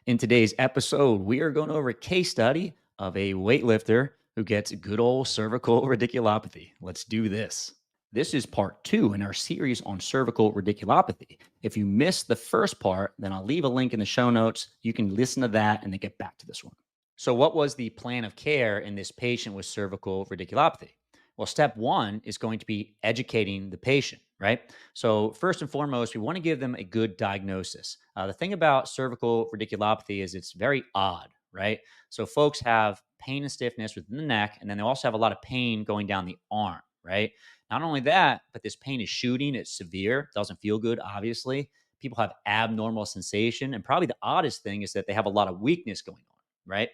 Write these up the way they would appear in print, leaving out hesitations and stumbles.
In today's episode, we are going over a case study of a weightlifter who gets good old cervical radiculopathy. Let's do this. This is part two in our series on cervical radiculopathy. If you missed the first part, then I'll leave a link in the show notes. You can listen to that and then get back to this one. So, what was the plan of care in this patient with cervical radiculopathy? Well, step one is going to be educating the patient, right? So, first and foremost, we want to give them a good diagnosis. The thing about cervical radiculopathy is it's very odd, right? So, folks have pain and stiffness within the neck, and then they also have a lot of pain going down the arm, right? Not only that, but this pain is shooting, it's severe, doesn't feel good, obviously. People have abnormal sensation. And probably the oddest thing is that they have a lot of weakness going on, right?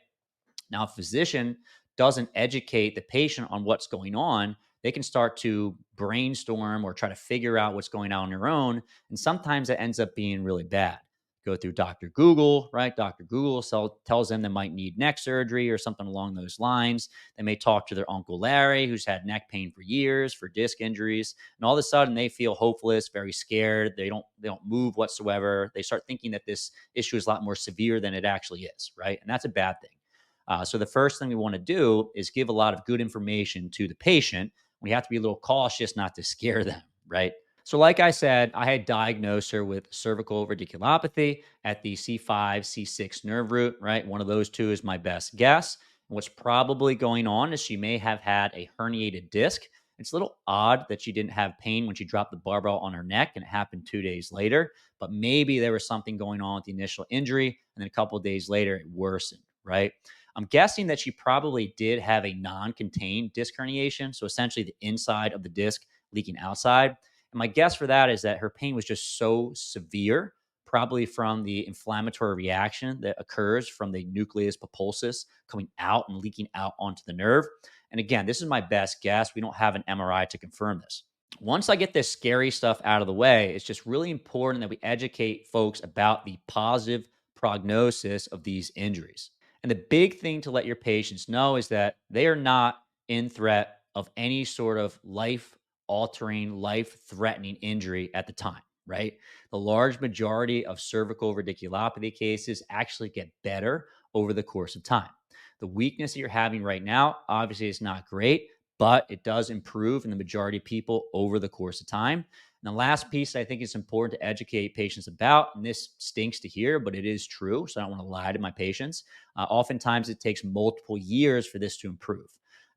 Now, if a physician doesn't educate the patient on what's going on, they can start to brainstorm or try to figure out what's going on their own. And sometimes it ends up being really bad. Go through Dr. Google, right? Dr. Google tells them they might need neck surgery or something along those lines. They may talk to their Uncle Larry, who's had neck pain for years, for disc injuries. And all of a sudden they feel hopeless, very scared. They don't move whatsoever. They start thinking that this issue is a lot more severe than it actually is, right? And that's a bad thing. So the first thing we want to do is give a lot of good information to the patient. We have to be a little cautious not to scare them, right? So, like I said, I had diagnosed her with cervical radiculopathy at the C5, C6 nerve root, right? One of those two is my best guess. And what's probably going on is she may have had a herniated disc. It's a little odd that she didn't have pain when she dropped the barbell on her neck and it happened 2 days later, but maybe there was something going on with the initial injury. And then a couple of days later, it worsened, right? I'm guessing that she probably did have a non contained disc herniation. So essentially the inside of the disc leaking outside. And my guess for that is that her pain was just so severe, probably from the inflammatory reaction that occurs from the nucleus pulposus coming out and leaking out onto the nerve. And again, this is my best guess. We don't have an MRI to confirm this. Once I get this scary stuff out of the way, it's just really important that we educate folks about the positive prognosis of these injuries. And the big thing to let your patients know is that they are not in threat of any sort of life altering, life threatening injury at the time, right? The large majority of cervical radiculopathy cases actually get better over the course of time. The weakness that you're having right now obviously is not great, but it does improve in the majority of people over the course of time. And the last piece I think is important to educate patients about, and this stinks to hear, but it is true. So I don't want to lie to my patients. Oftentimes, it takes multiple years for this to improve.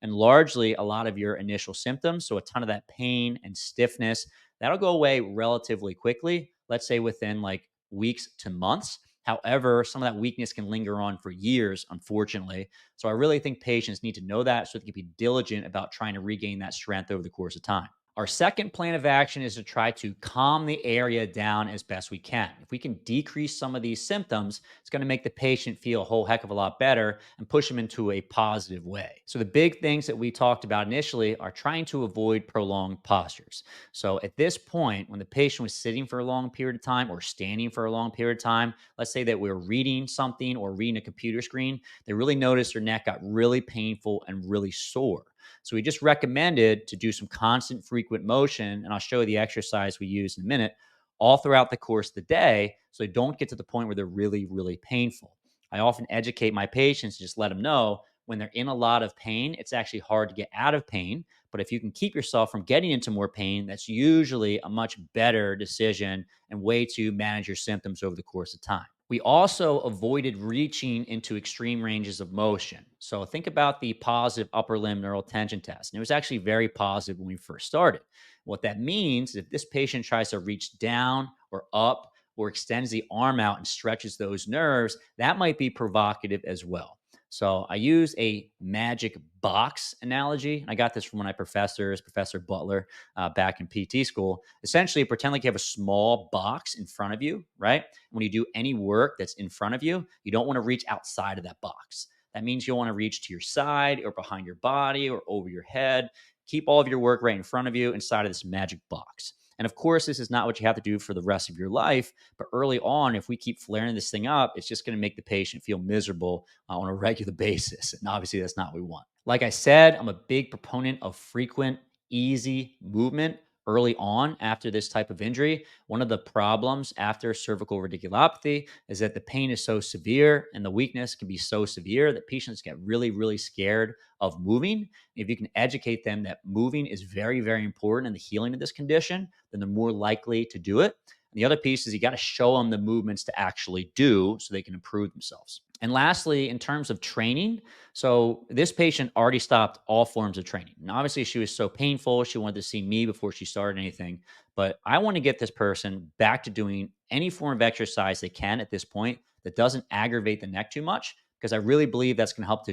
And largely, a lot of your initial symptoms, so a ton of that pain and stiffness, that'll go away relatively quickly, let's say within like weeks to months. However, some of that weakness can linger on for years, unfortunately. So I really think patients need to know that so they can be diligent about trying to regain that strength over the course of time. Our second plan of action is to try to calm the area down as best we can. If we can decrease some of these symptoms, it's going to make the patient feel a whole heck of a lot better and push them into a positive way. So, the big things that we talked about initially are trying to avoid prolonged postures. So, at this point, when the patient was sitting for a long period of time or standing for a long period of time, let's say that we're reading something or reading a computer screen, they really noticed their neck got really painful and really sore. So we just recommended to do some constant, frequent motion. And I'll show you the exercise we use in a minute, all throughout the course of the day. So they don't get to the point where they're really, really painful. I often educate my patients to just let them know when they're in a lot of pain, it's actually hard to get out of pain. But if you can keep yourself from getting into more pain, that's usually a much better decision and way to manage your symptoms over the course of time. We also avoided reaching into extreme ranges of motion. So think about the positive upper limb neural tension test. And it was actually very positive when we first started. What that means is if this patient tries to reach down or up or extends the arm out and stretches those nerves, that might be provocative as well. So I use a magic box analogy. I got this from one of my professors, Professor Butler, back in PT school. Essentially, pretend like you have a small box in front of you, right? When you do any work that's in front of you, you don't want to reach outside of that box. That means you'll want to reach to your side or behind your body or over your head. Keep all of your work right in front of you inside of this magic box. And of course, this is not what you have to do for the rest of your life. But early on, if we keep flaring this thing up, it's just going to make the patient feel miserable on a regular basis. And obviously, that's not what we want. Like I said, I'm a big proponent of frequent, easy movement. early on after this type of injury, one of the problems after cervical radiculopathy is that the pain is so severe and the weakness can be so severe that patients get really, really scared of moving. If you can educate them that moving is very, very important in the healing of this condition, then they're more likely to do it. And the other piece is you got to show them the movements to actually do so they can improve themselves. And lastly, in terms of training, so this patient already stopped all forms of training. And obviously, she was so painful. She wanted to see me before she started anything. But I want to get this person back to doing any form of exercise they can at this point that doesn't aggravate the neck too much, because I really believe that's going to help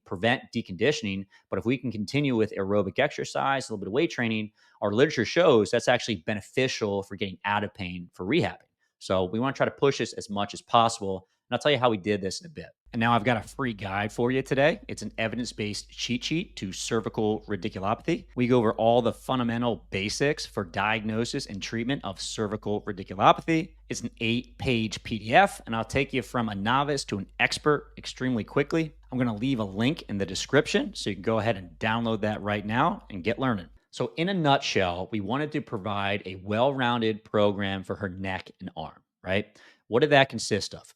prevent deconditioning. But if we can continue with aerobic exercise, a little bit of weight training, our literature shows that's actually beneficial for getting out of pain for rehabbing. So we want to try to push this as much as possible. And I'll tell you how we did this in a bit. And now I've got a free guide for you today. It's an evidence-based cheat sheet to cervical radiculopathy. We go over all the fundamental basics for diagnosis and treatment of cervical radiculopathy. It's an 8-page PDF, and I'll take you from a novice to an expert extremely quickly. I'm going to leave a link in the description so you can go ahead and download that right now and get learning. So in a nutshell, we wanted to provide a well-rounded program for her neck and arm, right? What did that consist of?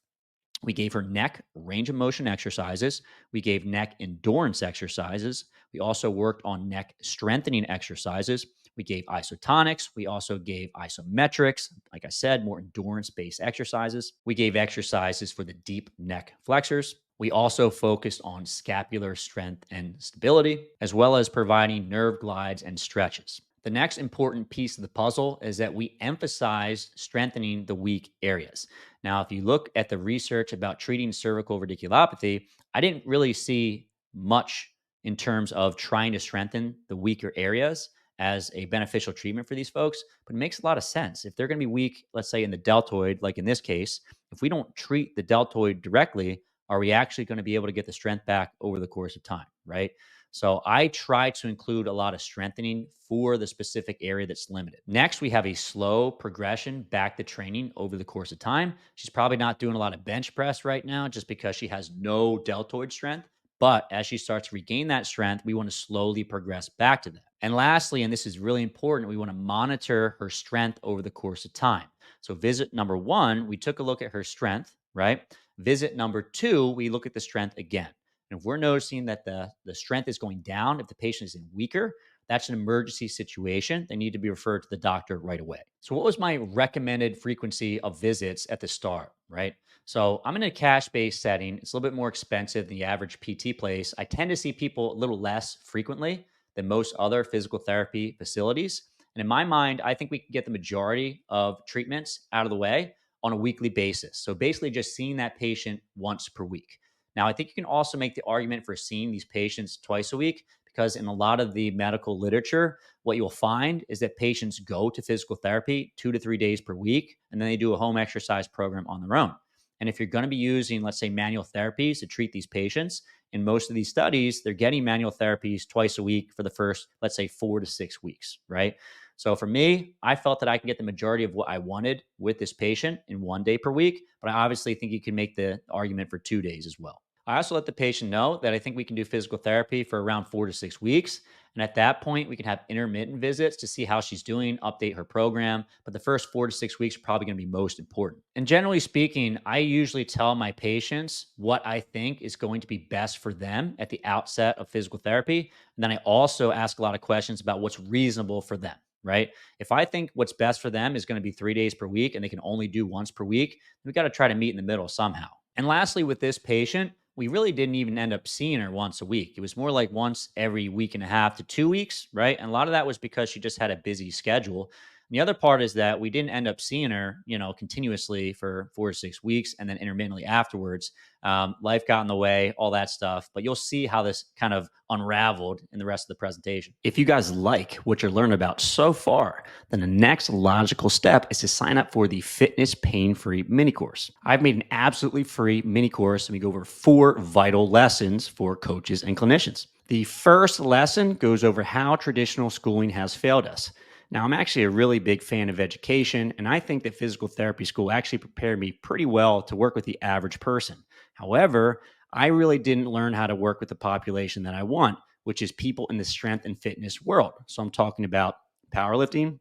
We gave her neck range of motion exercises. We gave neck endurance exercises. We also worked on neck strengthening exercises. We gave isotonics. We also gave isometrics. Like I said, more endurance based exercises. We gave exercises for the deep neck flexors. We also focused on scapular strength and stability, as well as providing nerve glides and stretches. The next important piece of the puzzle is that we emphasized strengthening the weak areas. Now, if you look at the research about treating cervical radiculopathy, I didn't really see much in terms of trying to strengthen the weaker areas as a beneficial treatment for these folks, but it makes a lot of sense. If they're going to be weak, let's say in the deltoid, like in this case, if we don't treat the deltoid directly, are we actually going to be able to get the strength back over the course of time, right? So I try to include a lot of strengthening for the specific area that's limited. Next, we have a slow progression back to training over the course of time. She's probably not doing a lot of bench press right now just because she has no deltoid strength. But as she starts to regain that strength, we want to slowly progress back to that. And lastly, and this is really important, we want to monitor her strength over the course of time. So visit number 1, we took a look at her strength, right? Visit number 2, we look at the strength again. And if we're noticing that the strength is going down, if the patient is weaker, that's an emergency situation. They need to be referred to the doctor right away. So, what was my recommended frequency of visits at the start, right? So, I'm in a cash based setting. It's a little bit more expensive than the average PT place. I tend to see people a little less frequently than most other physical therapy facilities. And in my mind, I think we can get the majority of treatments out of the way on a weekly basis. So, basically, just seeing that patient once per week. Now, I think you can also make the argument for seeing these patients twice a week because in a lot of the medical literature, what you'll find is that patients go to physical therapy 2 to 3 days per week, and then they do a home exercise program on their own. And if you're going to be using, let's say, manual therapies to treat these patients, in most of these studies, they're getting manual therapies twice a week for the first, let's say, 4 to 6 weeks, right? So for me, I felt that I can get the majority of what I wanted with this patient in 1 day per week, but I obviously think you can make the argument for 2 days as well. I also let the patient know that I think we can do physical therapy for around 4 to 6 weeks. And at that point, we can have intermittent visits to see how she's doing, update her program. But the first 4 to 6 weeks are probably going to be most important. And generally speaking, I usually tell my patients what I think is going to be best for them at the outset of physical therapy. And then I also ask a lot of questions about what's reasonable for them, right? If I think what's best for them is going to be 3 days per week and they can only do once per week, we got to try to meet in the middle somehow. And lastly, with this patient, we really didn't even end up seeing her once a week. It was more like once every week and a half to 2 weeks, right? And a lot of that was because she just had a busy schedule. And the other part is that we didn't end up seeing her, continuously for 4 to 6 weeks and then intermittently afterwards. Life got in the way, all that stuff. But you'll see how this kind of unraveled in the rest of the presentation. If you guys like what you're learning about so far, then the next logical step is to sign up for the Fitness Pain-Free Mini Course. I've made an absolutely free mini course, and we go over 4 vital lessons for coaches and clinicians. The first lesson goes over how traditional schooling has failed us. Now, I'm actually a really big fan of education, and I think that physical therapy school actually prepared me pretty well to work with the average person. However, I really didn't learn how to work with the population that I want, which is people in the strength and fitness world. So I'm talking about powerlifting,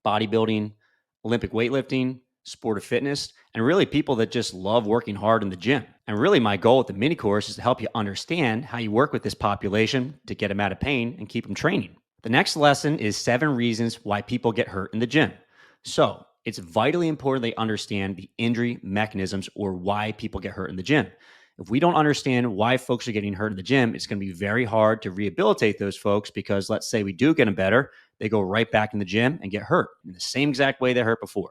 bodybuilding, Olympic weightlifting, sport of fitness, and really people that just love working hard in the gym. And really, my goal with the mini course is to help you understand how you work with this population to get them out of pain and keep them training. The next lesson is 7 reasons why people get hurt in the gym. So, it's vitally important they understand the injury mechanisms or why people get hurt in the gym. If we don't understand why folks are getting hurt in the gym, it's going to be very hard to rehabilitate those folks because let's say we do get them better, they go right back in the gym and get hurt in the same exact way they hurt before.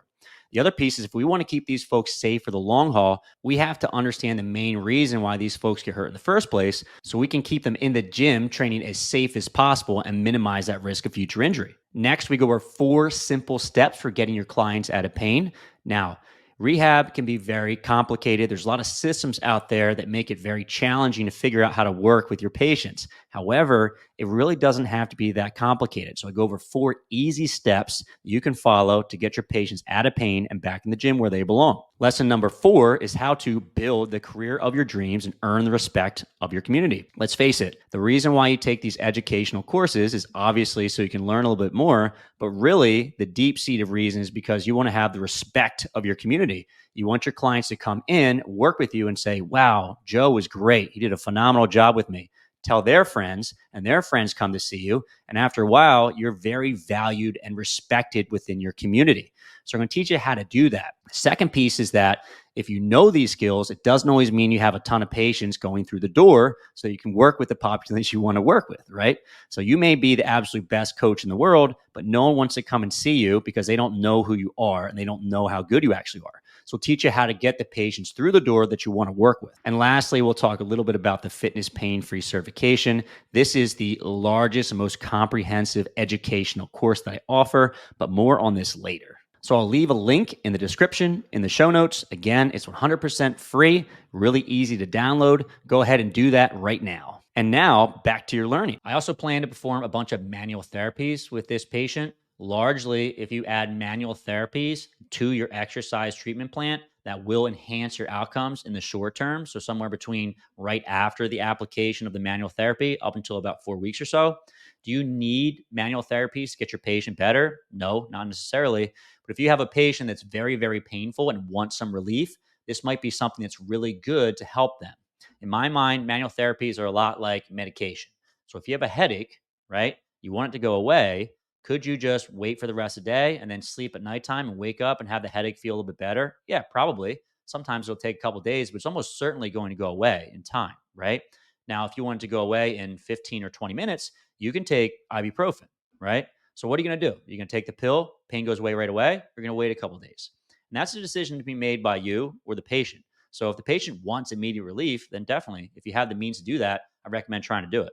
The other piece is if we want to keep these folks safe for the long haul, we have to understand the main reason why these folks get hurt in the first place so we can keep them in the gym training as safe as possible and minimize that risk of future injury. Next, we go over 4 simple steps for getting your clients out of pain. Now, rehab can be very complicated. There's a lot of systems out there that make it very challenging to figure out how to work with your patients. However, it really doesn't have to be that complicated. So I go over 4 easy steps you can follow to get your patients out of pain and back in the gym where they belong. Lesson number 4 is how to build the career of your dreams and earn the respect of your community. Let's face it, the reason why you take these educational courses is obviously so you can learn a little bit more, but really the deep-seated reason is because you want to have the respect of your community. You want your clients to come in, work with you and say, wow, Joe was great. He did a phenomenal job with me. Tell their friends, and their friends come to see you. And after a while, you're very valued and respected within your community. So I'm going to teach you how to do that. The second piece is that if you know these skills, it doesn't always mean you have a ton of patients going through the door so you can work with the population you want to work with, right? So you may be the absolute best coach in the world, but no one wants to come and see you because they don't know who you are and they don't know how good you actually are. So we'll teach you how to get the patients through the door that you want to work with. And lastly, we'll talk a little bit about the fitness pain-free certification. This is the largest and most comprehensive educational course that I offer, but more on this later. So I'll leave a link in the description, in the show notes. Again, it's 100% free, really easy to download. Go ahead and do that right now. And now back to your learning. I also plan to perform a bunch of manual therapies with this patient. Largely, if you add manual therapies to your exercise treatment plan, that will enhance your outcomes in the short term. So somewhere between right after the application of the manual therapy up until about 4 weeks or so. Do you need manual therapies to get your patient better? No, not necessarily. But if you have a patient that's very, very painful and wants some relief, this might be something that's really good to help them. In my mind, manual therapies are a lot like medication. So if you have a headache, right, you want it to go away, could you just wait for the rest of the day and then sleep at nighttime and wake up and have the headache feel a little bit better? Yeah, probably. Sometimes it'll take a couple of days, but it's almost certainly going to go away in time, right? Now, if you want it to go away in 15 or 20 minutes, you can take ibuprofen, right? So what are you going to do? You're going to take the pill, pain goes away right away. You're going to wait a couple of days. And that's a decision to be made by you or the patient. So if the patient wants immediate relief, then definitely, if you have the means to do that, I recommend trying to do it.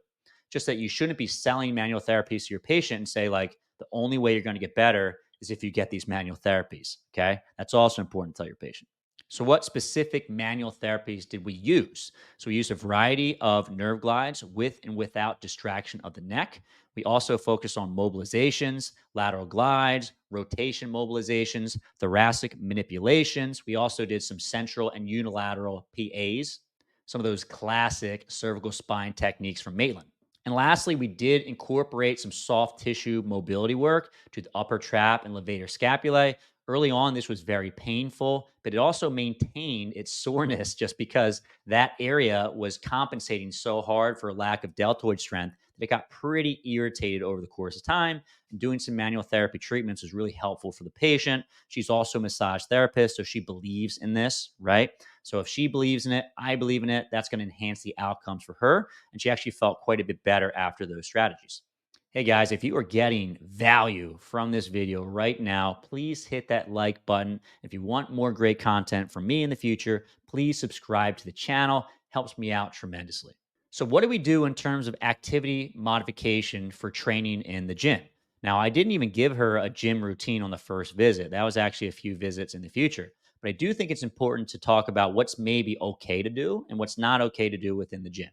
Just that you shouldn't be selling manual therapies to your patient and say like, the only way you're going to get better is if you get these manual therapies. Okay. That's also important to tell your patient. So, what specific manual therapies did we use? So, we used a variety of nerve glides with and without distraction of the neck. We also focused on mobilizations, lateral glides, rotation mobilizations, thoracic manipulations. We also did some central and unilateral PAs, some of those classic cervical spine techniques from Maitland. And lastly, we did incorporate some soft tissue mobility work to the upper trap and levator scapulae. Early on, this was very painful, but it also maintained its soreness just because that area was compensating so hard for a lack of deltoid strength that it got pretty irritated over the course of time. And doing some manual therapy treatments was really helpful for the patient. She's also a massage therapist, so she believes in this, right? So if she believes in it, I believe in it, that's going to enhance the outcomes for her. And she actually felt quite a bit better after those strategies. Hey guys, if you are getting value from this video right now, please hit that like button. If you want more great content from me in the future, please subscribe to the channel. Helps me out tremendously. So what do we do in terms of activity modification for training in the gym? Now, I didn't even give her a gym routine on the first visit. That was actually a few visits in the future. But I do think it's important to talk about what's maybe okay to do and what's not okay to do within the gym.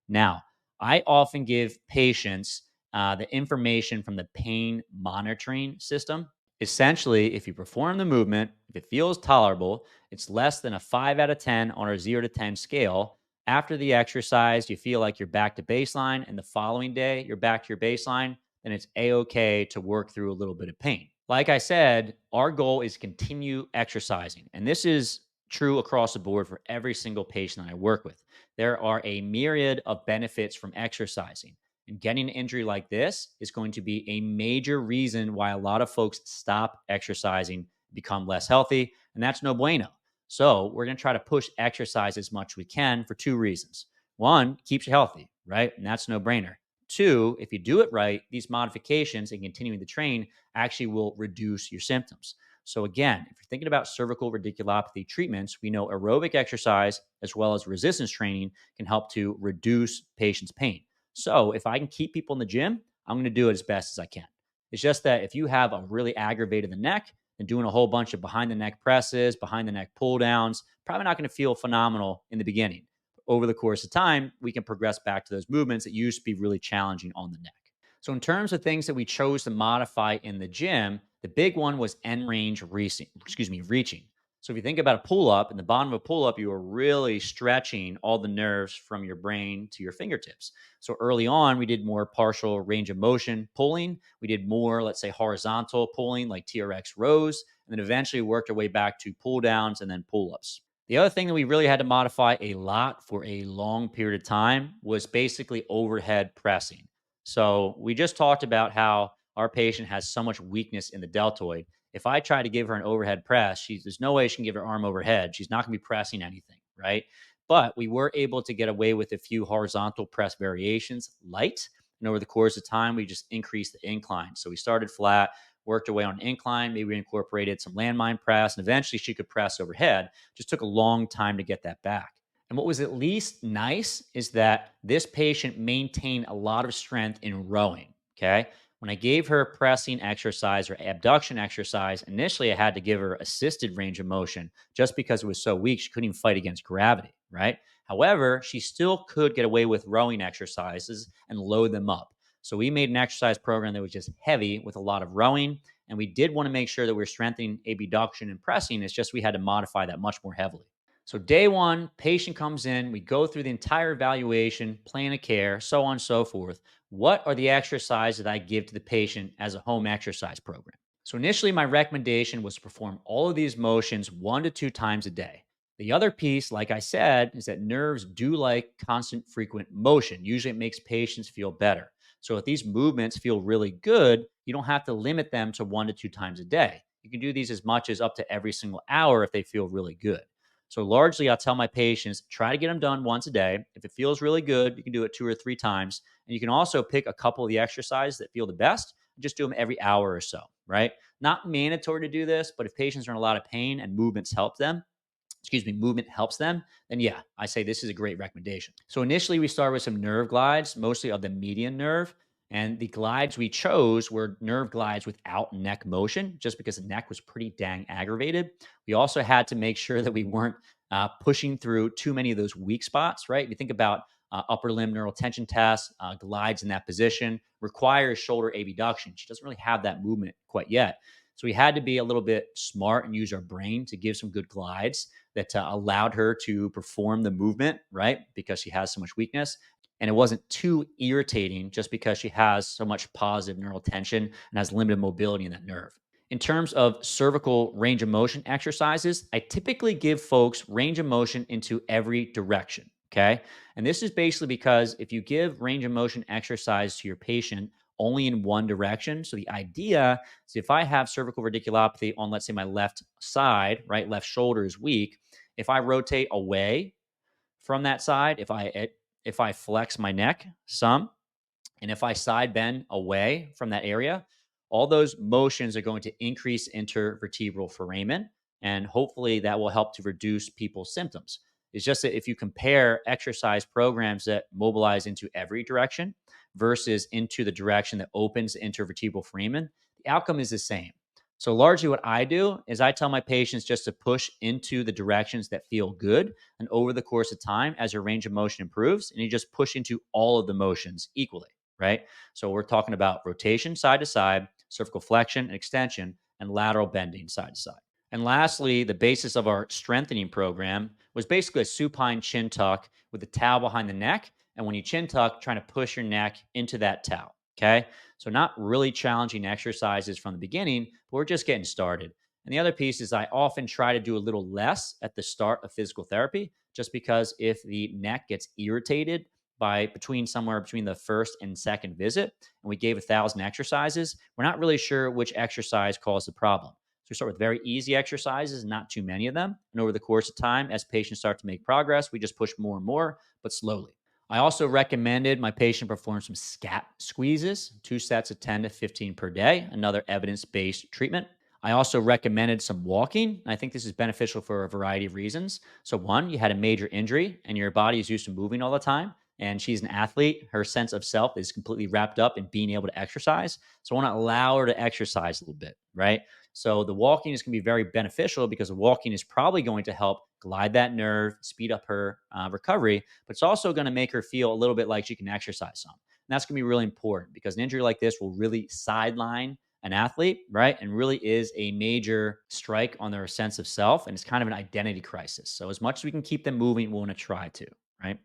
Now, I often give patients the information from the pain monitoring system. Essentially, if you perform the movement, if it feels tolerable, it's less than a 5 out of 10 on our 0 to 10 scale. After the exercise, you feel like you're back to baseline, and the following day, you're back to your baseline. then it's a-okay to work through a little bit of pain. Like I said, our goal is to continue exercising. And this is true across the board for every single patient that I work with. There are a myriad of benefits from exercising. And getting an injury like this is going to be a major reason why a lot of folks stop exercising, become less healthy, and that's no bueno. So, we're going to try to push exercise as much as we can for two reasons. One, keeps you healthy, right? And that's no brainer. Two, if you do it right, these modifications and continuing to train actually will reduce your symptoms. So, again, if you're thinking about cervical radiculopathy treatments, we know aerobic exercise as well as resistance training can help to reduce patients' pain. So, if I can keep people in the gym, I'm going to do it as best as I can. It's just that if you have a really aggravated the neck and doing a whole bunch of behind the neck presses, behind the neck pull downs, probably not going to feel phenomenal in the beginning. Over the course of time, we can progress back to those movements that used to be really challenging on the neck. So, in terms of things that we chose to modify in the gym, the big one was end range reaching. So, if you think about a pull up, in the bottom of a pull up, you are really stretching all the nerves from your brain to your fingertips. So, early on, we did more partial range of motion pulling. We did more, let's say, horizontal pulling like TRX rows, and then eventually worked our way back to pull downs and then pull ups. The other thing that we really had to modify a lot for a long period of time was basically overhead pressing. So we just talked about how our patient has so much weakness in the deltoid. If I try to give her an overhead press, there's no way she can give her arm overhead. She's not going to be pressing anything, right? But we were able to get away with a few horizontal press variations, light. And over the course of time, we just increased the incline. So we started flat, worked our way on an incline. Maybe we incorporated some landmine press, and eventually she could press overhead. Just took a long time to get that back. And what was at least nice is that this patient maintained a lot of strength in rowing. Okay. When I gave her pressing exercise or abduction exercise, initially I had to give her assisted range of motion just because it was so weak. She couldn't even fight against gravity. Right. However, she still could get away with rowing exercises and load them up. So we made an exercise program that was just heavy with a lot of rowing. And we did want to make sure that we're strengthening abduction and pressing. It's just we had to modify that much more heavily. So day one, patient comes in, we go through the entire evaluation, plan of care, so on and so forth. What are the exercises that I give to the patient as a home exercise program? So initially, my recommendation was to perform all of these motions 1 to 2 times a day. The other piece, like I said, is that nerves do like constant, frequent motion. Usually, it makes patients feel better. So if these movements feel really good, you don't have to limit them to 1 to 2 times a day. You can do these as much as up to every single hour if they feel really good. So largely, I'll tell my patients, try to get them done once a day. If it feels really good, you can do it 2 or 3 times. And you can also pick a couple of the exercises that feel the best and just do them every hour or so, right? Not mandatory to do this, but if patients are in a lot of pain and movement helps them, then yeah, I say this is a great recommendation. So initially we started with some nerve glides, mostly of the median nerve. And the glides we chose were nerve glides without neck motion, just because the neck was pretty dang aggravated. We also had to make sure that we weren't pushing through too many of those weak spots, right? If you think about upper limb neural tension tests, glides in that position requires shoulder abduction. She doesn't really have that movement quite yet. So we had to be a little bit smart and use our brain to give some good glides that allowed her to perform the movement, right? Because she has so much weakness. And it wasn't too irritating just because she has so much positive neural tension and has limited mobility in that nerve. In terms of cervical range of motion exercises, I typically give folks range of motion into every direction. Okay. And this is basically because if you give range of motion exercise to your patient only in one direction, so the idea is if I have cervical radiculopathy on, let's say, my left side, right, left shoulder is weak, if I rotate away from that side, if I flex my neck some, and if I side bend away from that area, all those motions are going to increase intervertebral foramen. And hopefully that will help to reduce people's symptoms. It's just that if you compare exercise programs that mobilize into every direction versus into the direction that opens the intervertebral foramen, the outcome is the same. So largely what I do is I tell my patients just to push into the directions that feel good. And over the course of time, as your range of motion improves, and you just push into all of the motions equally, right? So we're talking about rotation side to side, cervical flexion and extension, and lateral bending side to side. And lastly, the basis of our strengthening program was basically a supine chin tuck with a towel behind the neck. And when you chin tuck, trying to push your neck into that towel. Okay. So, not really challenging exercises from the beginning, but we're just getting started. And the other piece is I often try to do a little less at the start of physical therapy, just because if the neck gets irritated by somewhere between the first and second visit, and we gave 1,000 exercises, we're not really sure which exercise caused the problem. So we start with very easy exercises, not too many of them. And over the course of time, as patients start to make progress, we just push more and more, but slowly. I also recommended my patient perform some scat squeezes, 2 sets of 10 to 15 per day, another evidence based treatment. I also recommended some walking. I think this is beneficial for a variety of reasons. So, one, you had a major injury and your body is used to moving all the time. And she's an athlete. Her sense of self is completely wrapped up in being able to exercise. So, I want to allow her to exercise a little bit, right? So, the walking is going to be very beneficial because walking is probably going to help glide that nerve, speed up her recovery, but it's also going to make her feel a little bit like she can exercise some. And that's going to be really important because an injury like this will really sideline an athlete, right? And really is a major strike on their sense of self. And it's kind of an identity crisis. So, as much as we can keep them moving, we want to try to, right?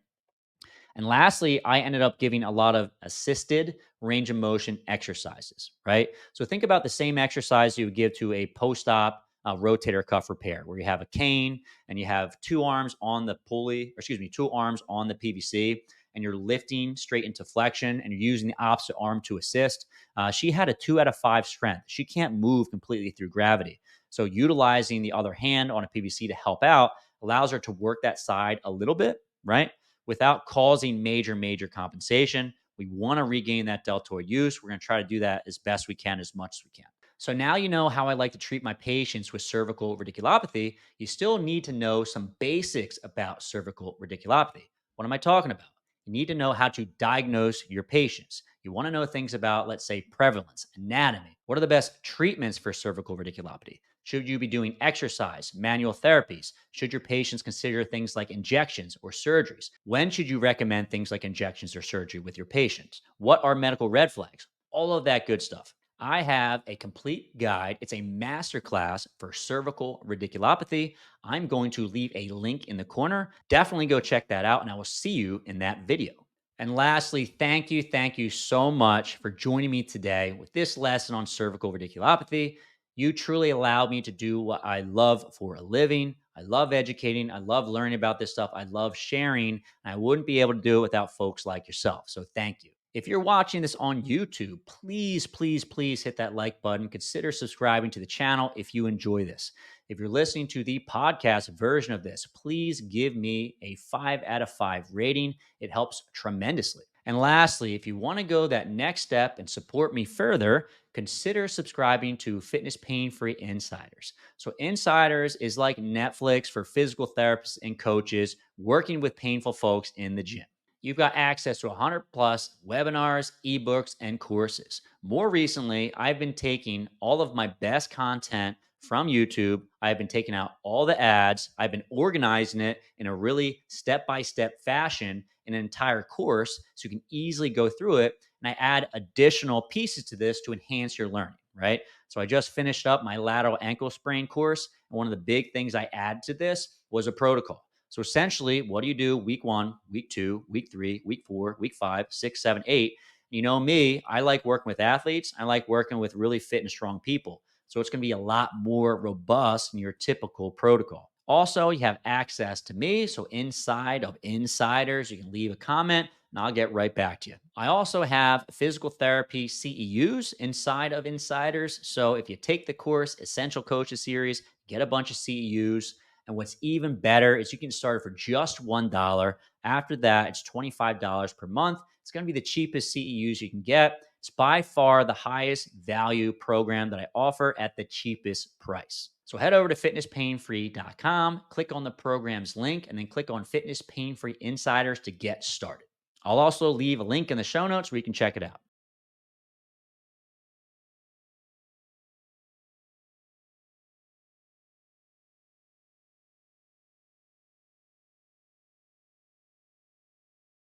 And lastly, I ended up giving a lot of assisted range of motion exercises, right? So think about the same exercise you would give to a post op rotator cuff repair, where you have a cane and you have two arms on the pulley, or excuse me, two arms on the PVC, and you're lifting straight into flexion and you're using the opposite arm to assist. She had a 2 out of 5 strength. She can't move completely through gravity. So utilizing the other hand on a PVC to help out allows her to work that side a little bit, right? Without causing major compensation. We want to regain that deltoid use. We're going to try to do that as best we can, as much as we can. So now you know how I like to treat my patients with cervical radiculopathy. You still need to know some basics about cervical radiculopathy. What am I talking about? You need to know how to diagnose your patients. You want to know things about, let's say, prevalence, anatomy. What are the best treatments for cervical radiculopathy? Should you be doing exercise, manual therapies? Should your patients consider things like injections or surgeries? When should you recommend things like injections or surgery with your patients? What are medical red flags? All of that good stuff. I have a complete guide. It's a masterclass for cervical radiculopathy. I'm going to leave a link in the corner. Definitely go check that out, and I will see you in that video. And lastly, thank you so much for joining me today with this lesson on cervical radiculopathy. You truly allowed me to do what I love for a living. I love educating. I love learning about this stuff. I love sharing. And I wouldn't be able to do it without folks like yourself. So thank you. If you're watching this on YouTube, please hit that like button. Consider subscribing to the channel if you enjoy this. If you're listening to the podcast version of this, please give me a 5 out of 5 rating. It helps tremendously. And lastly, if you want to go that next step and support me further, consider subscribing to Fitness Pain Free Insiders. So, Insiders is like Netflix for physical therapists and coaches working with painful folks in the gym. You've got access to 100 plus webinars, ebooks, and courses. More recently, I've been taking all of my best content from YouTube. I've been taking out all the ads. I've been organizing it in a really step by step fashion in an entire course so you can easily go through it. And I add additional pieces to this to enhance your learning, right? So I just finished up my lateral ankle sprain course. And one of the big things I added to this was a protocol. So essentially, what do you do week 1, week 2, week 3, week 4, week 5, 6, 7, 8? You know me, I like working with athletes. I like working with really fit and strong people. So it's going to be a lot more robust than your typical protocol. Also, you have access to me. So inside of Insiders, you can leave a comment and I'll get right back to you. I also have physical therapy CEUs inside of Insiders. So if you take the course, Essential Coaches Series, get a bunch of CEUs. And what's even better is you can start for just $1. After that, it's $25 per month. It's going to be the cheapest CEUs you can get. It's by far the highest value program that I offer at the cheapest price. So head over to fitnesspainfree.com, click on the program's link, and then click on Fitness Pain Free Insiders to get started. I'll also leave a link in the show notes where you can check it out.